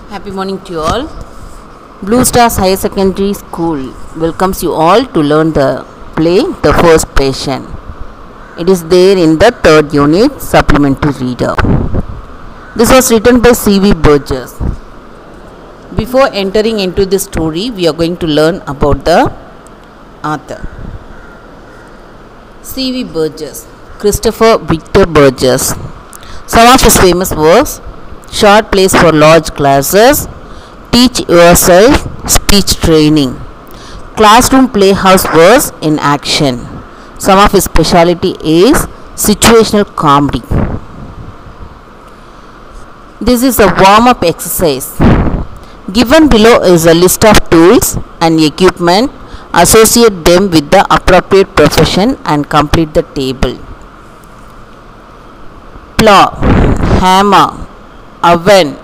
Happy morning to you all. Blue Stars Higher Secondary School welcomes you all to learn the play The First Patient. It is there in the third unit, supplementary reader. This was written by C.V. Burgess. Before entering into this story, we are going to learn about the author. C.V. Burgess, Christopher Victor Burgess. Some of his famous works: Short Plays for Large Classes, Teach Yourself, Speech Training, Classroom Playhouse Verse in Action. Some of his specialty is situational comedy. This is a warm-up exercise. Given below is a list of tools and equipment. Associate them with the appropriate profession and complete the table. Plow, hammer, oven,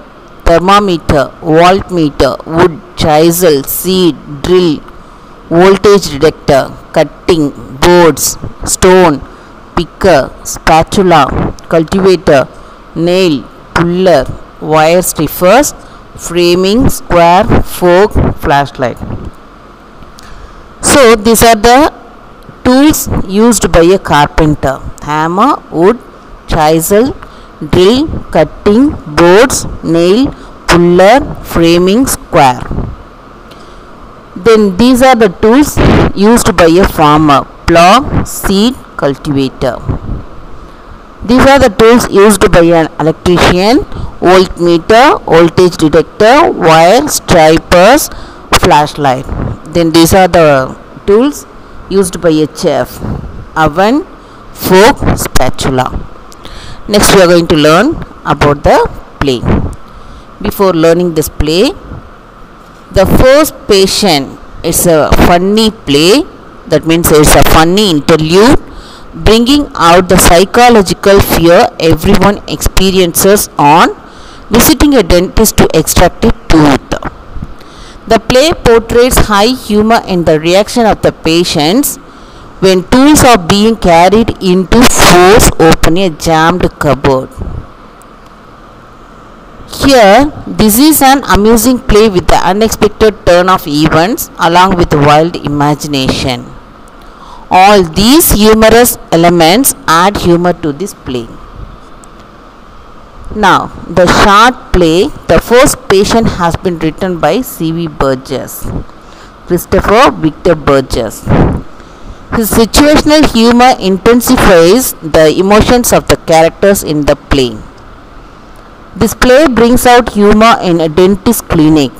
thermometer, voltmeter, wood, chisel, seed, drill, voltage detector, cutting, boards, stone, picker, spatula, cultivator, nail, puller, wire strippers, framing, square, fork, flashlight. So these are the tools used by a carpenter: hammer, wood, chisel, drill, cutting, boards, nail, puller, framing, square. Then these are the tools used by a farmer: plow, seed, cultivator. These are the tools used by an electrician: voltmeter, voltage detector, wire, strippers, flashlight. Then these are the tools used by a chef: oven, fork, spatula. Next we are going to learn about the play. Before learning this play, The First Patient is a funny play. That means it's a funny interlude bringing out the psychological fear everyone experiences on visiting a dentist to extract a tooth. The play portrays high humor in the reaction of the patients when tools are being carried into force open a jammed cupboard. Here, this is an amusing play with the unexpected turn of events along with wild imagination. All these humorous elements add humor to this play. Now, the short play The First Patient has been written by C.V. Burgess, Christopher Victor Burgess. His situational humor intensifies the emotions of the characters in the play. This play brings out humor in a dentist clinic.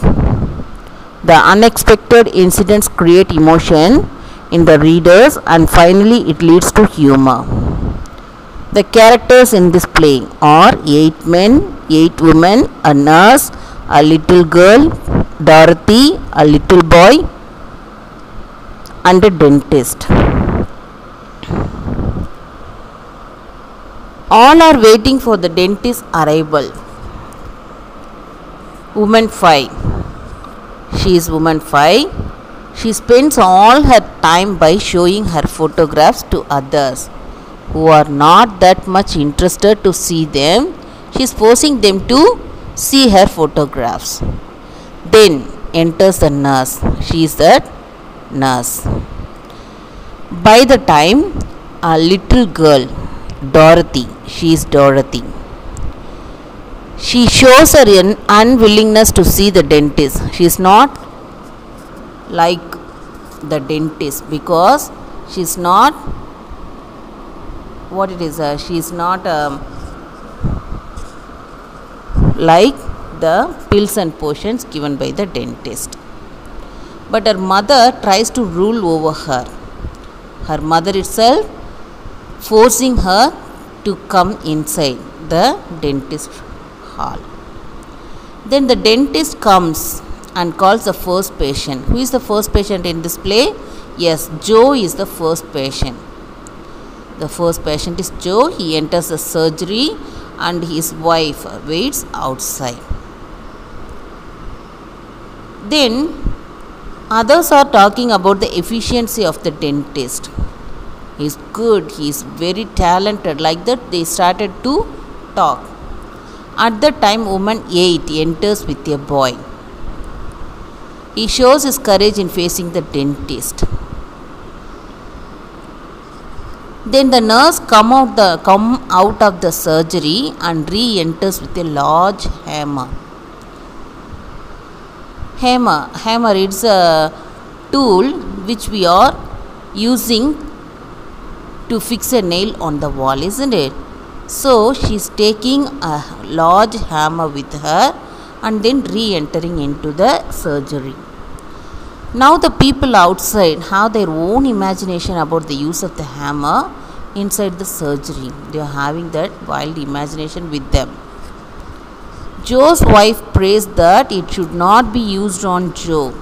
The unexpected incidents create emotion in the readers, and finally it leads to humor. The characters in this play are 8 men, 8 women, a nurse, a little girl, Dorothy, a little boy, and a dentist. All are waiting for the dentist's arrival. Woman 5. She is woman 5. She spends all her time by showing her photographs to others who are not that much interested to see them. She is forcing them to see her photographs. Then enters the nurse. She is the nurse. By the time a little girl, Dorothy, she is Dorothy. She shows her unwillingness to see the dentist. She is not like the dentist because she is not she is not like the pills and potions given by the dentist. But her mother tries to rule over her. Her mother itself forcing her to come inside the dentist hall. Then the dentist comes and calls the first patient. Who is the first patient in this play? Yes, Joe is the first patient. The first patient is Joe. He enters the surgery and his wife waits outside. Then others are talking about the efficiency of the dentist. He is good, he is very talented. Like that they started to talk. At the time, woman 8 enters with a boy. He shows his courage in facing the dentist. Then the nurse come out of the surgery and re-enters with a large hammer. Hammer is a tool which we are using to fix a nail on the wall, isn't it? So she is taking a large hammer with her and then re-entering into the surgery. Now the people outside have their own imagination about the use of the hammer inside the surgery. They are having that wild imagination with them. Joe's wife prays that it should not be used on Joe.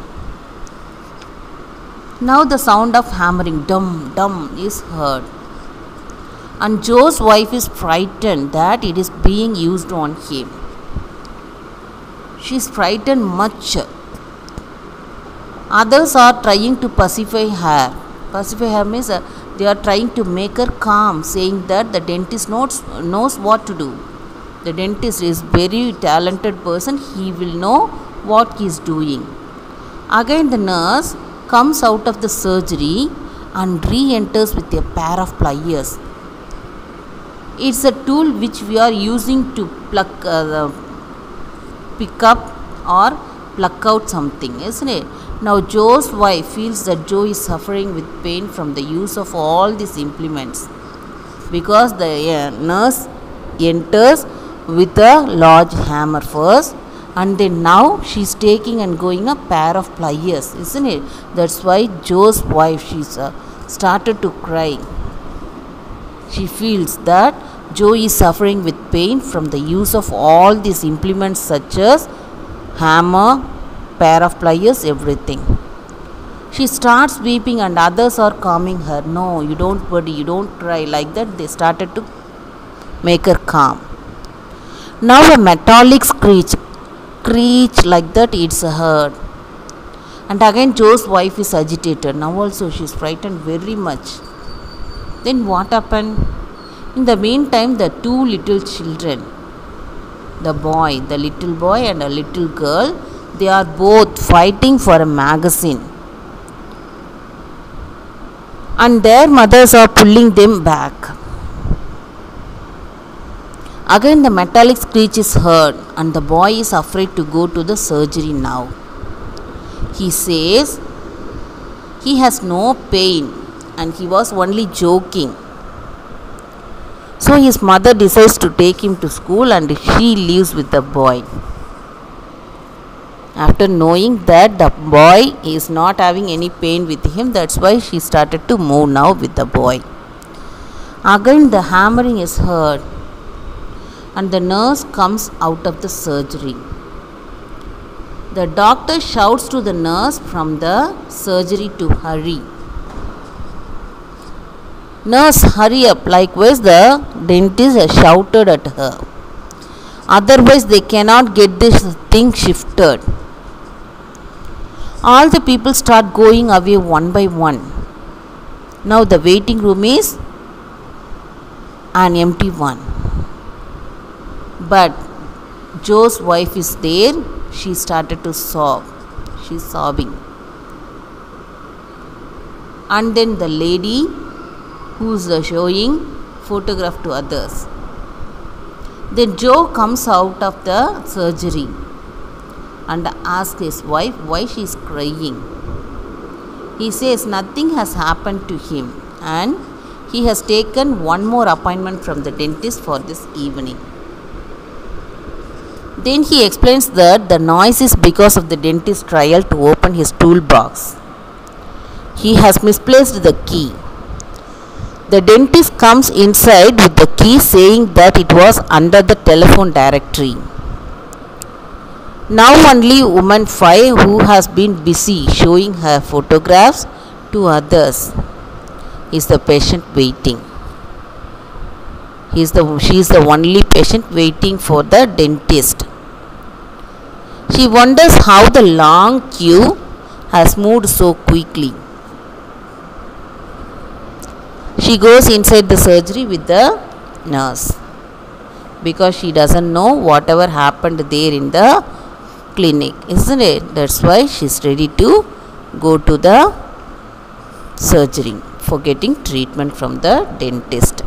Now the sound of hammering, dum dum, is heard. And Joe's wife is frightened that it is being used on him. She is frightened much. Others are trying to pacify her. Pacify her means they are trying to make her calm, saying that the dentist knows what to do. The dentist is very talented person. He will know what he is doing. Again the nurse comes out of the surgery and re-enters with a pair of pliers. It's a tool which we are using to pick up or pluck out something, isn't it? Now Joe's wife feels that Joe is suffering with pain from the use of all these implements, because the nurse enters with a large hammer first, and then now she's taking and going a pair of pliers, isn't it? That's why Joe's wife, she's started to cry. She feels that Joe is suffering with pain from the use of all these implements such as hammer, pair of pliers, everything. She starts weeping and others are calming her. No, you don't worry, you don't cry. Like that they started to make her calm. Now a metallic screech like that it's heard. And again Joe's wife is agitated. Now also she is frightened very much. Then what happened? In the meantime, the two little children, the little boy and a little girl, they are both fighting for a magazine. And their mothers are pulling them back. Again the metallic screech is heard and the boy is afraid to go to the surgery now. He says he has no pain and he was only joking. So his mother decides to take him to school and she leaves with the boy. After knowing that the boy is not having any pain with him, that's why she started to move now with the boy. Again the hammering is heard and the nurse comes out of the surgery. The doctor shouts to the nurse from the surgery to hurry. Nurse, hurry up. Likewise the dentist shouted at her. Otherwise they cannot get this thing shifted. All the people start going away one by one. Now the waiting room is an empty one. But Joe's wife is there. She started to sob. She's sobbing. And then the lady who's showing photograph to others. Then Joe comes out of the surgery and asks his wife why she is crying. He says nothing has happened to him and he has taken one more appointment from the dentist for this evening. Then he explains that the noise is because of the dentist's trial to open his toolbox. He has misplaced the key. The dentist comes inside with the key saying that it was under the telephone directory. Now only woman 5, who has been busy showing her photographs to others, is the patient waiting. She is the only patient waiting for the dentist. She wonders how the long queue has moved so quickly. She goes inside the surgery with the nurse because she doesn't know whatever happened there in the clinic, isn't it? That's why she's ready to go to the surgery for getting treatment from the dentist.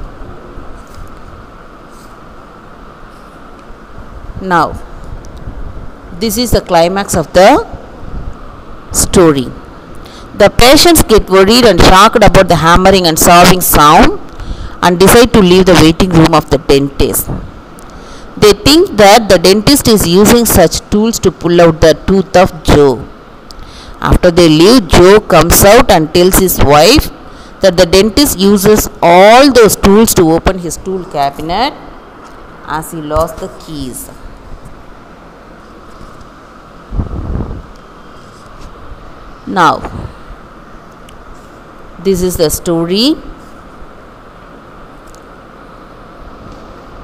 Now, this is the climax of the story. The patients get worried and shocked about the hammering and sobbing sound and decide to leave the waiting room of the dentist. They think that the dentist is using such tools to pull out the tooth of Joe. After they leave, Joe comes out and tells his wife that the dentist uses all those tools to open his tool cabinet as he lost the keys. Now, this is the story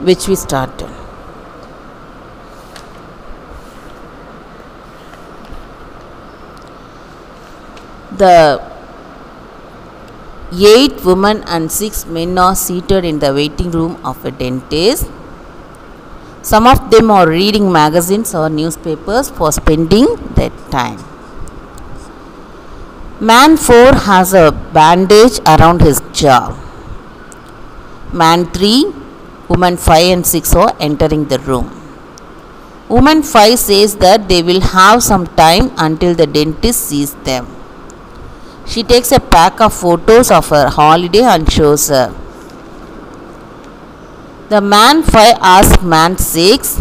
which we started. The 8 women and 6 men are seated in the waiting room of a dentist. Some of them are reading magazines or newspapers for spending their time. Man 4 has a bandage around his jaw. Man 3, women 5 and 6 are entering the room. Woman 5 says that they will have some time until the dentist sees them. She takes a pack of photos of her holiday and shows her. The man 5 asks man 6,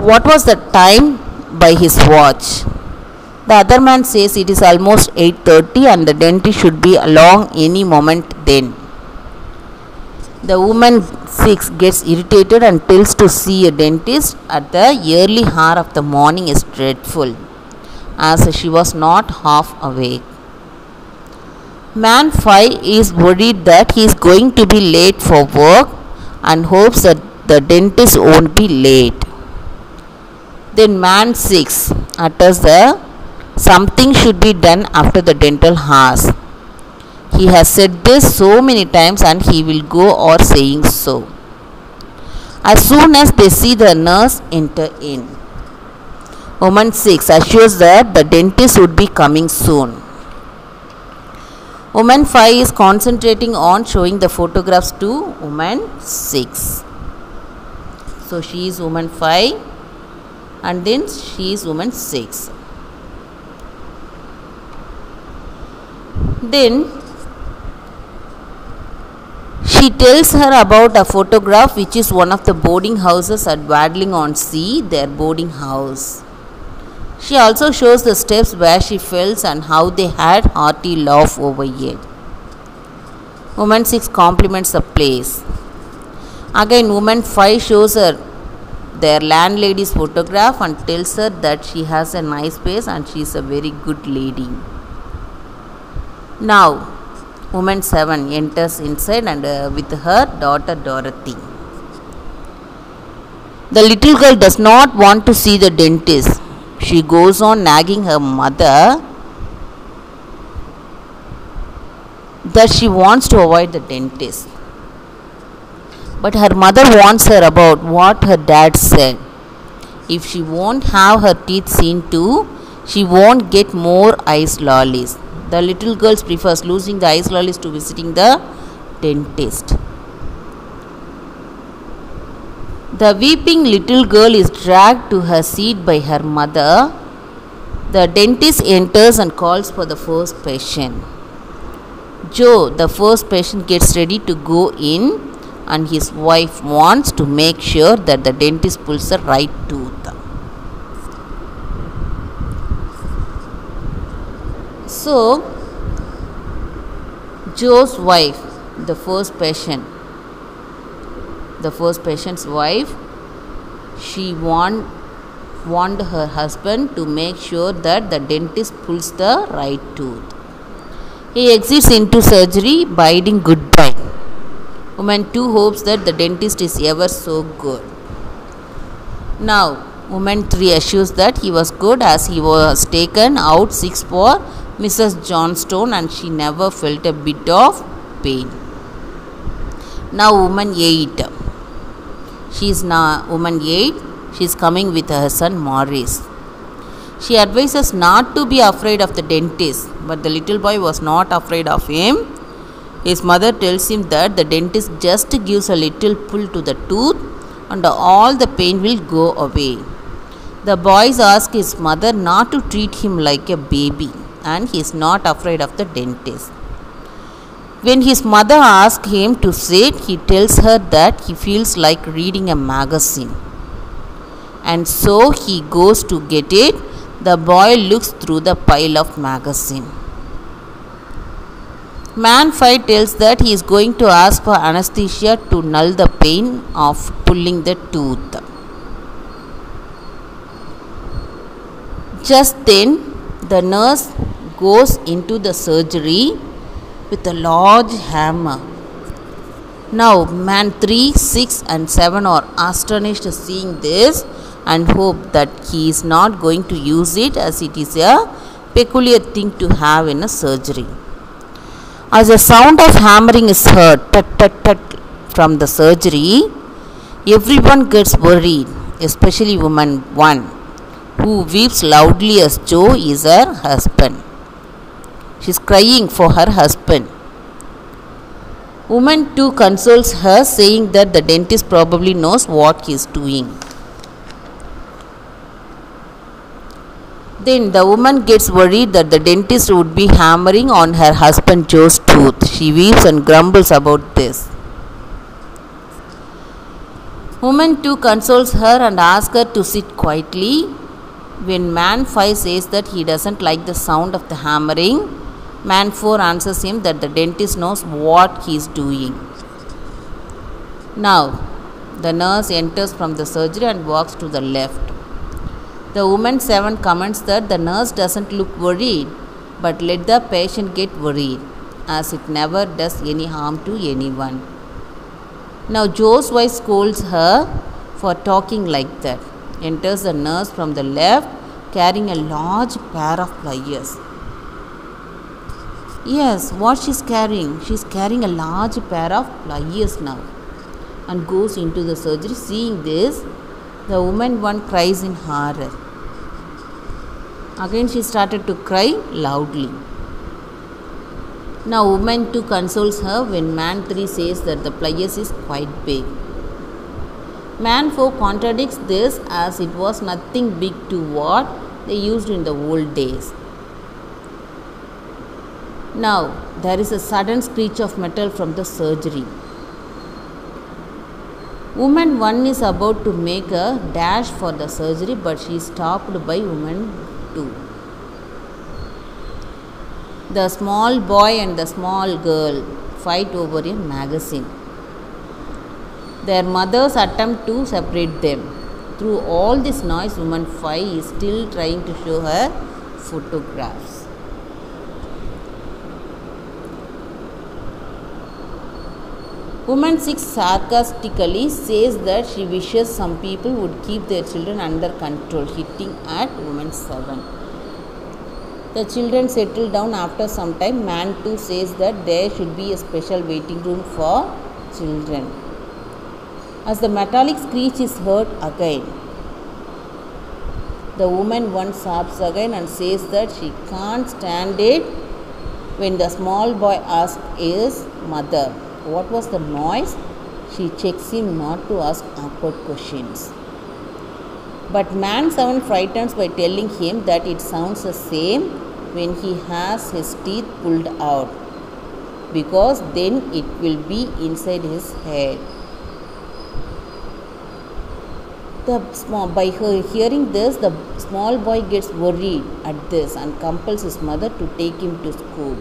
what was the time by his watch? The other man says it is almost 8:30 and the dentist should be along any moment then. The woman 6 gets irritated and tells to see a dentist at the early hour of the morning is dreadful, as she was not half awake. Man 5 is worried that he is going to be late for work and hopes that the dentist won't be late. Then man 6 utters that something should be done after the dental hours. He has said this so many times and he will go on saying so. As soon as they see the nurse enter in, woman 6 assures that the dentist would be coming soon. Woman 5 is concentrating on showing the photographs to woman 6. So she is woman 5 and then she is woman 6. Then she tells her about a photograph which is one of the boarding houses at Wadling-on-Sea, their boarding house. She also shows the steps where she fell and how they had hearty laugh over it. Woman 6 compliments the place. Again, woman 5 shows her their landlady's photograph and tells her that she has a nice face and she is a very good lady. Now, woman 7 enters inside and with her daughter Dorothy. The little girl does not want to see the dentist. She goes on nagging her mother that she wants to avoid the dentist. But her mother warns her about what her dad said. If she won't have her teeth seen to, she won't get more ice lollies. The little girl prefers losing the ice lollies to visiting the dentist. The weeping little girl is dragged to her seat by her mother. The dentist enters and calls for the first patient. Joe, the first patient, gets ready to go in and his wife wants to make sure that the dentist pulls the right tooth. So, Joe's wife, the first patient's wife, she warned her husband to make sure that the dentist pulls the right tooth. He exits into surgery, bidding goodbye. Woman 2 hopes that the dentist is ever so good. Now, woman 3 assures that he was good as he was taken out 6 for Mrs. Johnstone and she never felt a bit of pain. Now woman 8. She is now woman 8. She is coming with her son Morris. She advises not to be afraid of the dentist, but the little boy was not afraid of him. His mother tells him that the dentist just gives a little pull to the tooth and all the pain will go away. The boy asks his mother not to treat him like a baby, and he is not afraid of the dentist. When his mother asks him to sit, he tells her that he feels like reading a magazine. And so he goes to get it. The boy looks through the pile of magazine. Man 5 tells that he is going to ask for anesthesia to null the pain of pulling the tooth. Just then, the nurse goes into the surgery with a large hammer. Now, man 3, 6 and 7 are astonished seeing this and hope that he is not going to use it, as it is a peculiar thing to have in a surgery. As a sound of hammering is heard, tut tut tut, from the surgery, everyone gets worried, especially woman 1, who weeps loudly as Joe is her husband. She is crying for her husband. Woman 2 consoles her, saying that the dentist probably knows what he is doing. Then the woman gets worried that the dentist would be hammering on her husband Joe's tooth. She weeps and grumbles about this. Woman 2 consoles her and asks her to sit quietly. When man 5 says that he doesn't like the sound of the hammering, man 4 answers him that the dentist knows what he is doing. Now, the nurse enters from the surgery and walks to the left. The woman 7 comments that the nurse doesn't look worried, but let the patient get worried, as it never does any harm to anyone. Now Joe's wife scolds her for talking like that. Enters the nurse from the left, carrying a large pair of pliers. Yes, what she's carrying? She's carrying a large pair of pliers now, and goes into the surgery. Seeing this, the woman 1 cries in horror. Again she started to cry loudly. Now woman 2 consoles her when man 3 says that the pliers is quite big. Man 4 contradicts this, as it was nothing big to what they used in the old days. Now there is a sudden screech of metal from the surgery. Woman 1 is about to make a dash for the surgery, but she is stopped by woman 2. The small boy and the small girl fight over a magazine. Their mothers attempt to separate them. Through all this noise, woman 5 is still trying to show her photographs. Woman 6 sarcastically says that she wishes some people would keep their children under control, hitting at woman 7. The children settle down after some time. Man 2 says that there should be a special waiting room for children. As the metallic screech is heard again, the woman 1 sobs again and says that she can't stand it. When the small boy asks his mother what was the noise, she checks him not to ask awkward questions. But man 7 frightens by telling him that it sounds the same when he has his teeth pulled out, because then it will be inside his head. By hearing this, the small boy gets worried at this and compels his mother to take him to school,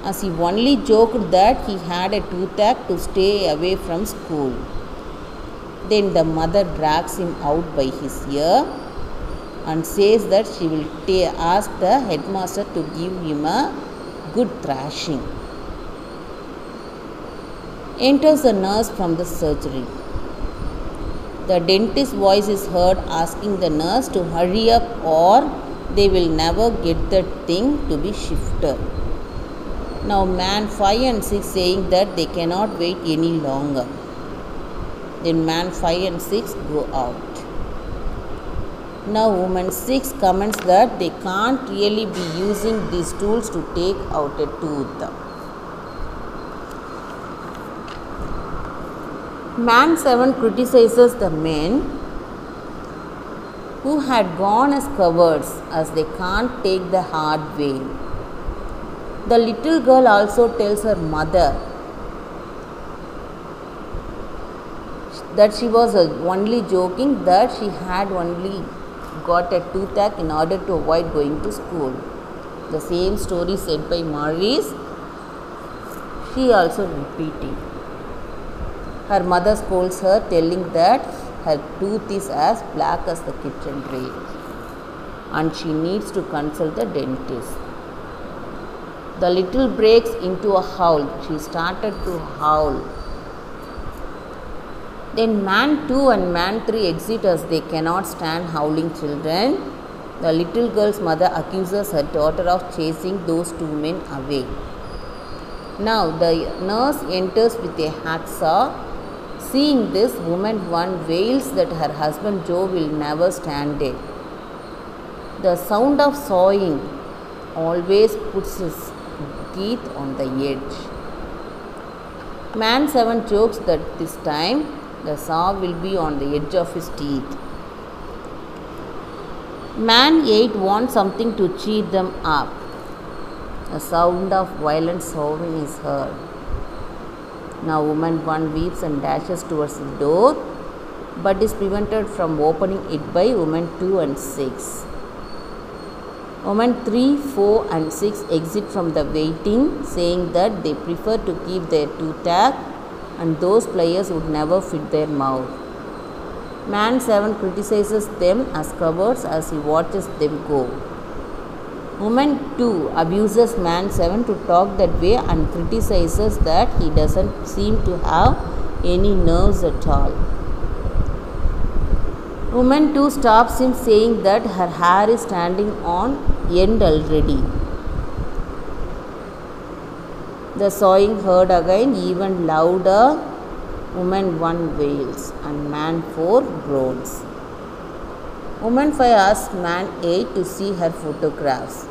as he only joked that he had a toothache to stay away from school. Then the mother drags him out by his ear and says that she will ask the headmaster to give him a good thrashing. Enters a nurse from the surgery. The dentist's voice is heard asking the nurse to hurry up or they will never get the thing to be shifted. Now man 5 and 6 saying that they cannot wait any longer. Then man 5 and 6 go out. Now woman 6 comments that they can't really be using these tools to take out a tooth. Man 7 criticizes the men who had gone as cowards as they can't take the hard way. The little girl also tells her mother that she was only joking, that she had only got a toothache in order to avoid going to school. The same story said by Maurice, she also repeating. Her mother scolds her, telling that her tooth is as black as the kitchen grate and she needs to consult the dentist. The little breaks into a howl. She started to howl. Then man 2 and man 3 exit as they cannot stand howling children. The little girl's mother accuses her daughter of chasing those two men away. Now the nurse enters with a hacksaw. Seeing this, woman 1 wails that her husband Joe will never stand it. The sound of sawing always puts his teeth on the edge. Man 7 jokes that this time the saw will be on the edge of his teeth. Man 8 wants something to cheer them up. A sound of violent sawing is heard. Now woman 1 weeps and dashes towards the door, but is prevented from opening it by woman 2 and 6. Women 3, 4 and 6 exit from the waiting, saying that they prefer to keep their toothache and those pliers would never fit their mouth. Man 7 criticizes them as cowards as he watches them go. Woman 2 abuses man 7 to talk that way and criticizes that he doesn't seem to have any nerves at all. Woman 2 stops him, saying that her hair is standing on end already. The sawing heard again, even louder. Woman 1 wails and man 4 groans. Woman 5 asks man 8 to see her photographs.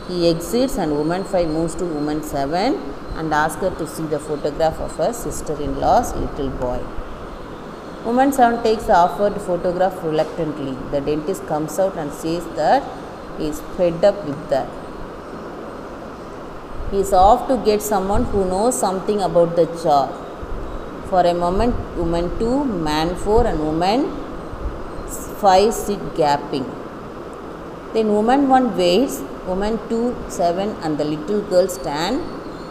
He exits and woman 5 moves to woman 7 and asks her to see the photograph of her sister-in-law's little boy. Woman 7 takes the offered photograph reluctantly. The dentist comes out and says that he is fed up with that. He is off to get someone who knows something about the job. For a moment, woman 2, man 4 and woman 5 sit gaping. Then woman 1 waits, woman 2, 7 and the little girl stand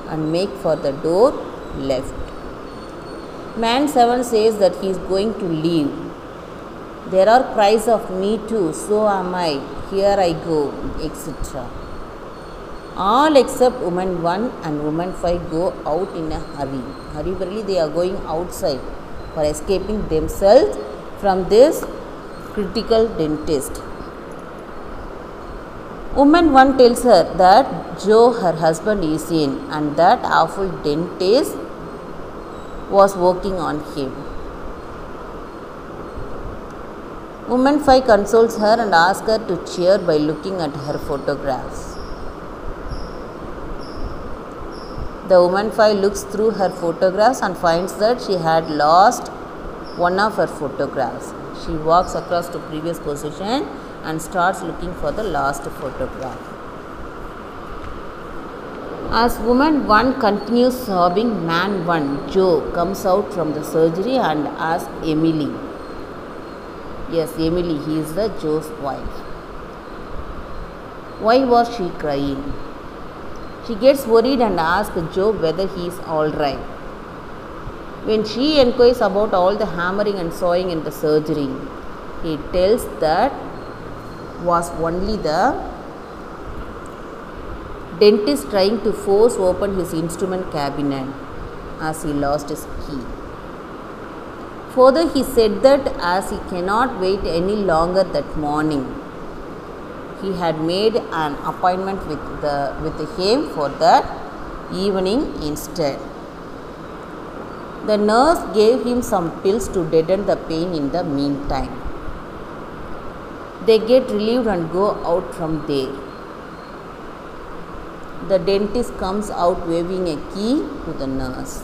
and make for the door left. Man 7 says that he is going to leave. There are cries of me too, so am I, here I go, etc. All except woman 1 and woman 5 go out in a hurry. Hurriedly they are going outside for escaping themselves from this critical dentist. Woman 1 tells her that Joe, her husband, is in and that awful dentist was working on him. Woman 5 consoles her and asks her to cheer by looking at her photographs. The woman 5 looks through her photographs and finds that she had lost one of her photographs. She walks across to previous position and starts looking for the last photograph. As woman 1 continues sobbing, man 1, Joe, comes out from the surgery and asks Emily. Yes, Emily, he is the Joe's wife. Why was she crying? She gets worried and asks Joe whether he is alright. When she inquires about all the hammering and sawing in the surgery, he tells that was only the dentist trying to force open his instrument cabinet as he lost his key. Further, he said that as he cannot wait any longer that morning, he had made an appointment with him for that evening instead. The nurse gave him some pills to deaden the pain in the meantime. They get relieved and go out from there. The dentist comes out waving a key to the nurse.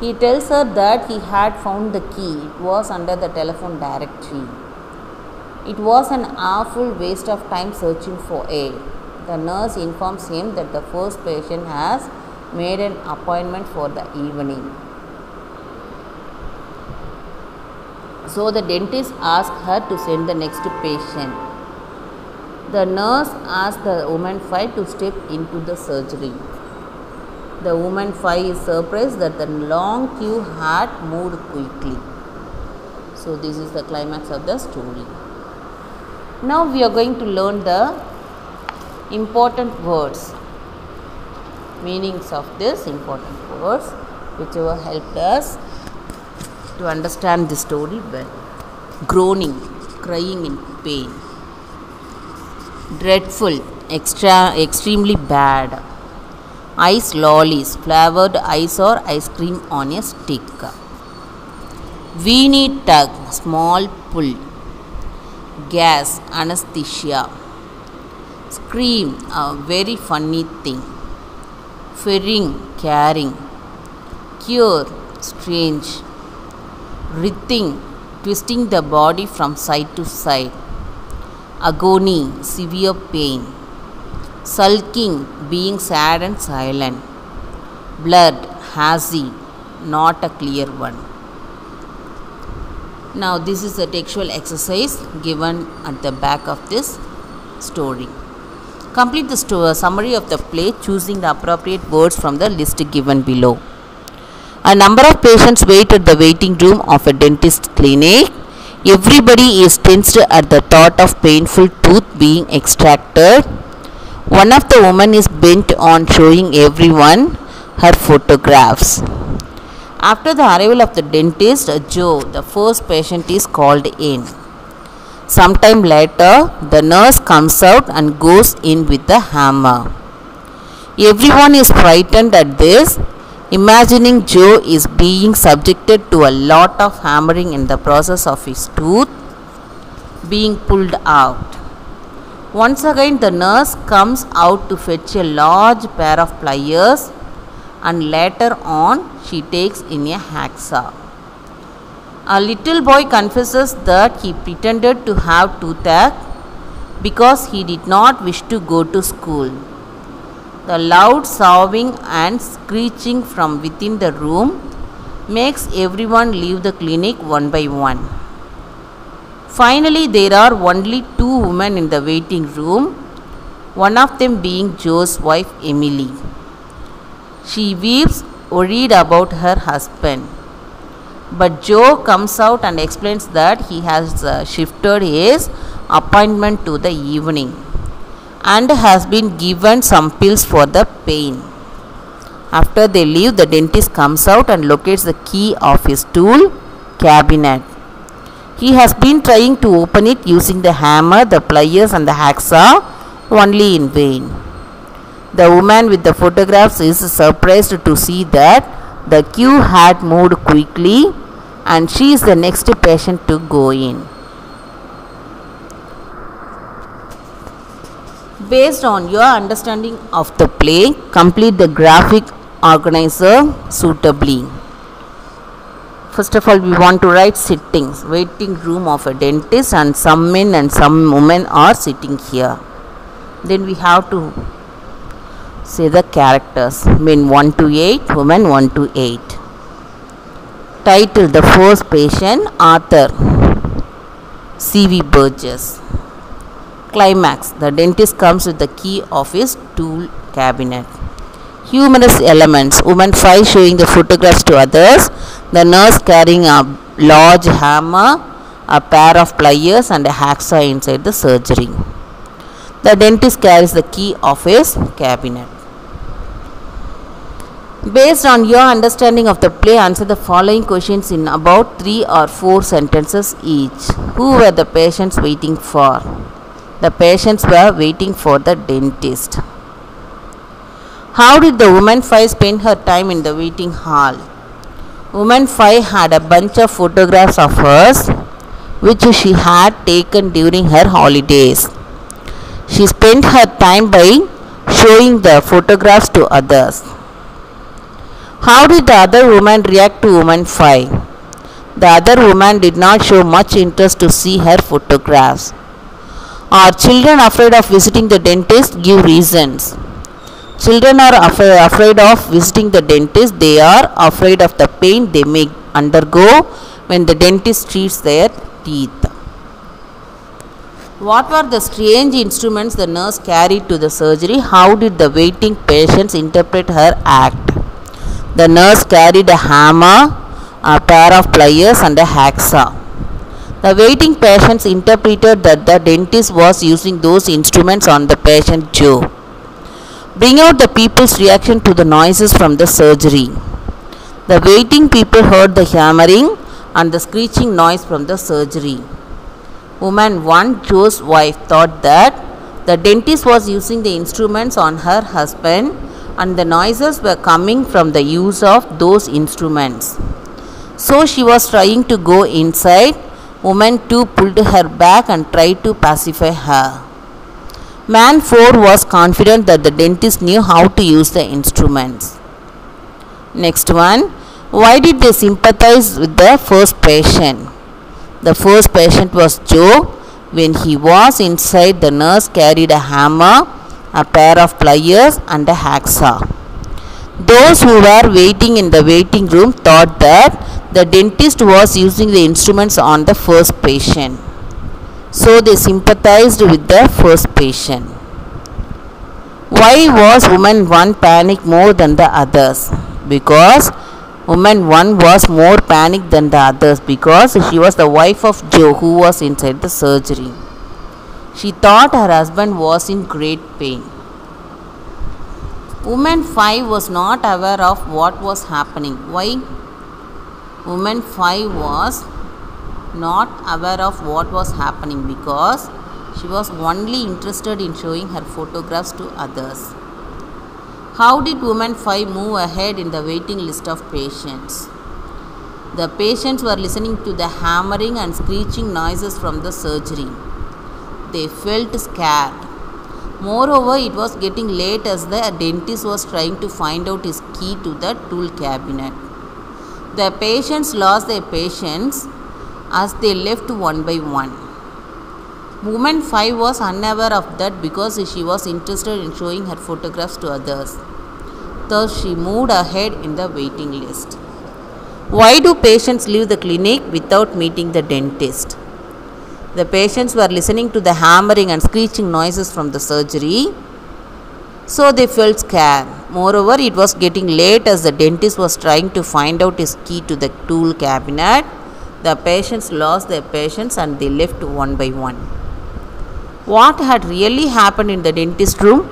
He tells her that he had found the key. It was under the telephone directory. It was an awful waste of time searching for it. The nurse informs him that the first patient has made an appointment for the evening. So the dentist asks her to send the next patient. The nurse asks the woman 5 to step into the surgery. The woman 5 is surprised that the long queue had moved quickly. So this is the climax of the story. Now we are going to learn the important words, meanings of this important words, which will help us to understand the story well. Groaning, crying in pain. Dreadful, extremely bad. Ice lollies, flavored ice or ice cream on a stick. Weenie tug, small pull. Gas, anesthesia. Scream, a very funny thing. Ferring, caring. Cure, strange. Writhing, twisting the body from side to side. Agony, severe pain. Sulking, being sad and silent. Blood, hazy, not a clear one. Now this is a textual exercise given at the back of this story. Complete the summary of the play choosing the appropriate words from the list given below. A number of patients wait at the waiting room of a dentist clinic. Everybody is tensed at the thought of painful tooth being extracted. One of the women is bent on showing everyone her photographs. After the arrival of the dentist, Joe, the first patient, is called in. Sometime later, the nurse comes out and goes in with the hammer. Everyone is frightened at this, imagining Joe is being subjected to a lot of hammering in the process of his tooth being pulled out. Once again, the nurse comes out to fetch a large pair of pliers, and later on she takes in a hacksaw. A little boy confesses that he pretended to have toothache because he did not wish to go to school. The loud sobbing and screeching from within the room makes everyone leave the clinic one by one. Finally, there are only two women in the waiting room, one of them being Joe's wife, Emily. She weeps, worried about her husband. But Joe comes out and explains that he has shifted his appointment to the evening and has been given some pills for the pain. After they leave, the dentist comes out and locates the key of his tool cabinet. He has been trying to open it using the hammer, the pliers and the hacksaw, only in vain. The woman with the photographs is surprised to see that the queue had moved quickly and she is the next patient to go in. Based on your understanding of the play, complete the graphic organizer suitably. First of all, we want to write sittings, waiting room of a dentist, and some men and some women are sitting here. Then we have to say the characters, men 1 to 8, women 1 to 8. Title, the first patient, author C.V. Burgess. Climax, the dentist comes with the key of his tool cabinet. Humorous elements, woman 5 showing the photographs to others, the nurse carrying a large hammer, a pair of pliers and a hacksaw inside the surgery. The dentist carries the key of his cabinet. Based on your understanding of the play, answer the following questions in about 3 or 4 sentences each. Who were the patients waiting for? The patients were waiting for the dentist. How did the woman 5 spend her time in the waiting hall? Woman 5 had a bunch of photographs of hers which she had taken during her holidays. She spent her time by showing the photographs to others. How did the other woman react to woman 5? The other woman did not show much interest to see her photographs. Are children afraid of visiting the dentist? Give reasons. Children are afraid of visiting the dentist. They are afraid of the pain they may undergo when the dentist treats their teeth. What were the strange instruments the nurse carried to the surgery? How did the waiting patients interpret her act? The nurse carried a hammer, a pair of pliers and a hacksaw. The waiting patients interpreted that the dentist was using those instruments on the patient Joe. Bring out the people's reaction to the noises from the surgery. The waiting people heard the hammering and the screeching noise from the surgery. Woman 1, Joe's wife, thought that the dentist was using the instruments on her husband and the noises were coming from the use of those instruments. So she was trying to go inside. Woman 2 pulled her back and tried to pacify her. Man 4 was confident that the dentist knew how to use the instruments. Next one. Why did they sympathize with the first patient? The first patient was Joe. When he was inside, the nurse carried a hammer, a pair of pliers and a hacksaw. Those who were waiting in the waiting room thought that the dentist was using the instruments on the first patient. So they sympathized with the first patient. Why was woman 1 panicked more than the others? Because woman 1 was more panicked than the others because she was the wife of Joe who was inside the surgery. She thought her husband was in great pain. Woman 5 was not aware of what was happening. Why? Woman 5 was not aware of what was happening because she was only interested in showing her photographs to others. How did woman 5 move ahead in the waiting list of patients? The patients were listening to the hammering and screeching noises from the surgery. They felt scared. Moreover, it was getting late as the dentist was trying to find out his key to the tool cabinet. The patients lost their patience as they left one by one. Woman 5 was unaware of that because she was interested in showing her photographs to others. Thus, she moved ahead in the waiting list. Why do patients leave the clinic without meeting the dentist? The patients were listening to the hammering and screeching noises from the surgery, so they felt scared. Moreover, it was getting late as the dentist was trying to find out his key to the tool cabinet. The patients lost their patience and they left one by one. What had really happened in the dentist room?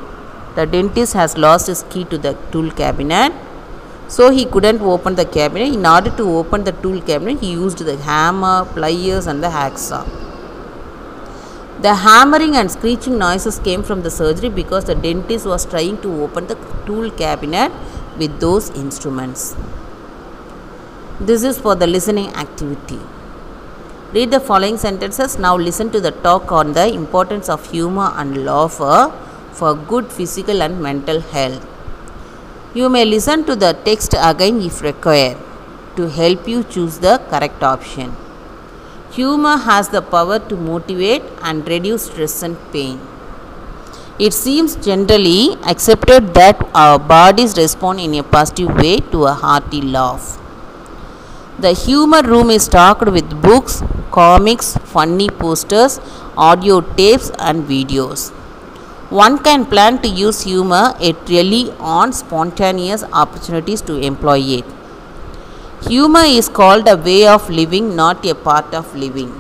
The dentist has lost his key to the tool cabinet, so he couldn't open the cabinet. In order to open the tool cabinet, he used the hammer, pliers and the hacksaw. The hammering and screeching noises came from the surgery because the dentist was trying to open the tool cabinet with those instruments. This is for the listening activity. Read the following sentences. Now listen to the talk on the importance of humor and laughter for good physical and mental health. You may listen to the text again if required to help you choose the correct option. Humor has the power to motivate and reduce stress and pain. It seems generally accepted that our bodies respond in a positive way to a hearty laugh. The humor room is stocked with books, comics, funny posters, audio tapes and videos. One can plan to use humor it really on spontaneous opportunities to employ it. Humor is called a way of living, not a part of living.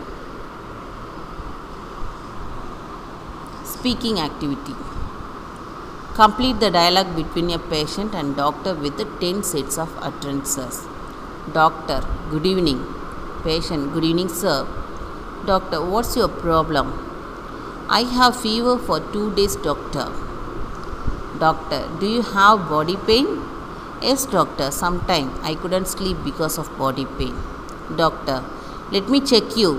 Speaking activity. Complete the dialogue between a patient and doctor with 10 sets of utterances. Doctor, good evening. Patient, good evening, sir. Doctor, what's your problem? I have fever for 2 days, doctor. Doctor, do you have body pain? Yes, doctor, sometime I couldn't sleep because of body pain. Doctor, let me check you.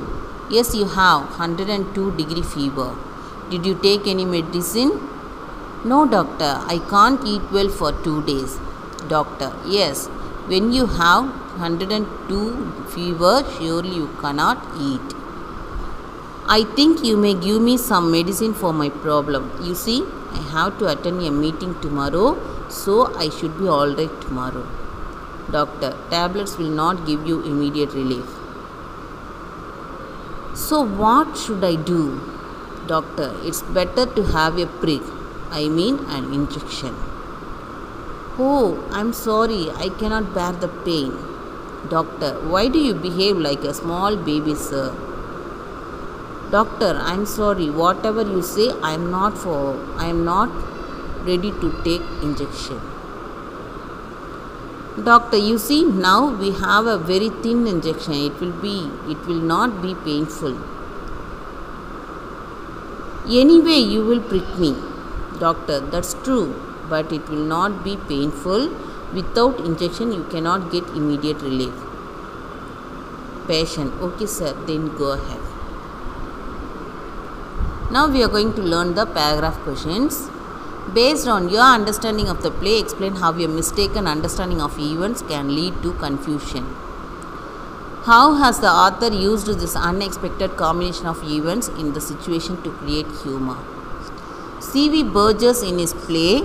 Yes, you have 102-degree fever. Did you take any medicine? No, doctor, I can't eat well for 2 days. Doctor, yes, when you have 102 fever, surely you cannot eat. I think you may give me some medicine for my problem. You see, I have to attend a meeting tomorrow, so I should be alright tomorrow. Doctor, tablets will not give you immediate relief. So what should I do? Doctor, it's better to have a prick. I mean an injection. Oh, I'm sorry, I cannot bear the pain. Doctor, why do you behave like a small baby, sir? Doctor, I'm sorry, whatever you say, I am not ready to take injection. Doctor, you see, now we have a very thin injection. It will not be painful. Anyway, you will prick me. Doctor, that's true, but it will not be painful. Without injection, you cannot get immediate relief. Patient, okay sir, then go ahead. Now we are going to learn the paragraph questions. Based on your understanding of the play, explain how a mistaken understanding of events can lead to confusion. How has the author used this unexpected combination of events in the situation to create humor? C.V. Burgess in his play,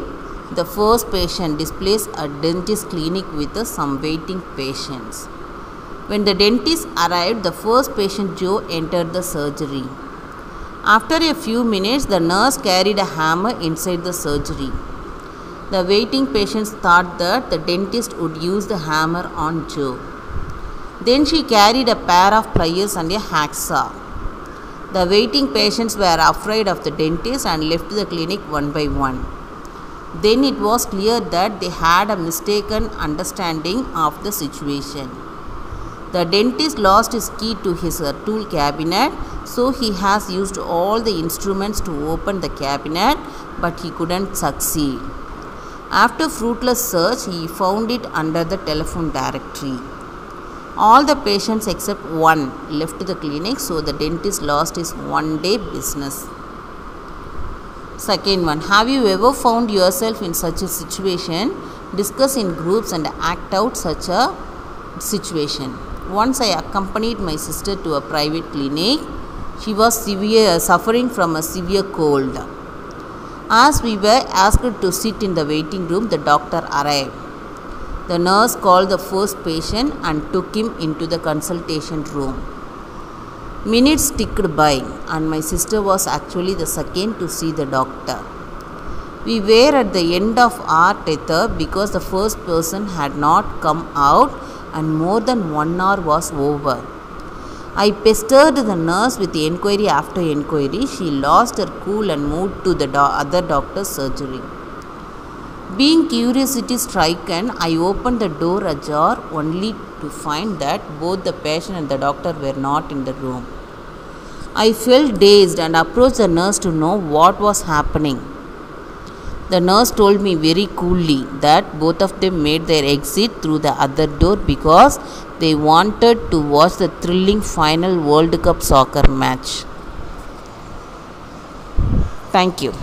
The First Patient, displays a dentist clinic with some waiting patients. When the dentist arrived, the first patient Joe entered the surgery. After a few minutes, the nurse carried a hammer inside the surgery. The waiting patients thought that the dentist would use the hammer on Joe. Then she carried a pair of pliers and a hacksaw. The waiting patients were afraid of the dentist and left the clinic one by one. Then it was clear that they had a mistaken understanding of the situation. The dentist lost his key to his tool cabinet, so he has used all the instruments to open the cabinet, but he couldn't succeed. After fruitless search, he found it under the telephone directory. All the patients except one left the clinic, so the dentist lost his one-day business. Second one, have you ever found yourself in such a situation? Discuss in groups and act out such a situation. Once I accompanied my sister to a private clinic. She was suffering from a severe cold. As we were asked to sit in the waiting room, the doctor arrived. The nurse called the first patient and took him into the consultation room. Minutes ticked by, and my sister was actually the second to see the doctor. We were at the end of our tether because the first person had not come out and more than 1 hour was over. I pestered the nurse with enquiry after enquiry. She lost her cool and moved to the other doctor's surgery. Being curiosity stricken, I opened the door ajar only to find that both the patient and the doctor were not in the room. I felt dazed and approached the nurse to know what was happening. The nurse told me very coolly that both of them made their exit through the other door because they wanted to watch the thrilling final World Cup soccer match. Thank you.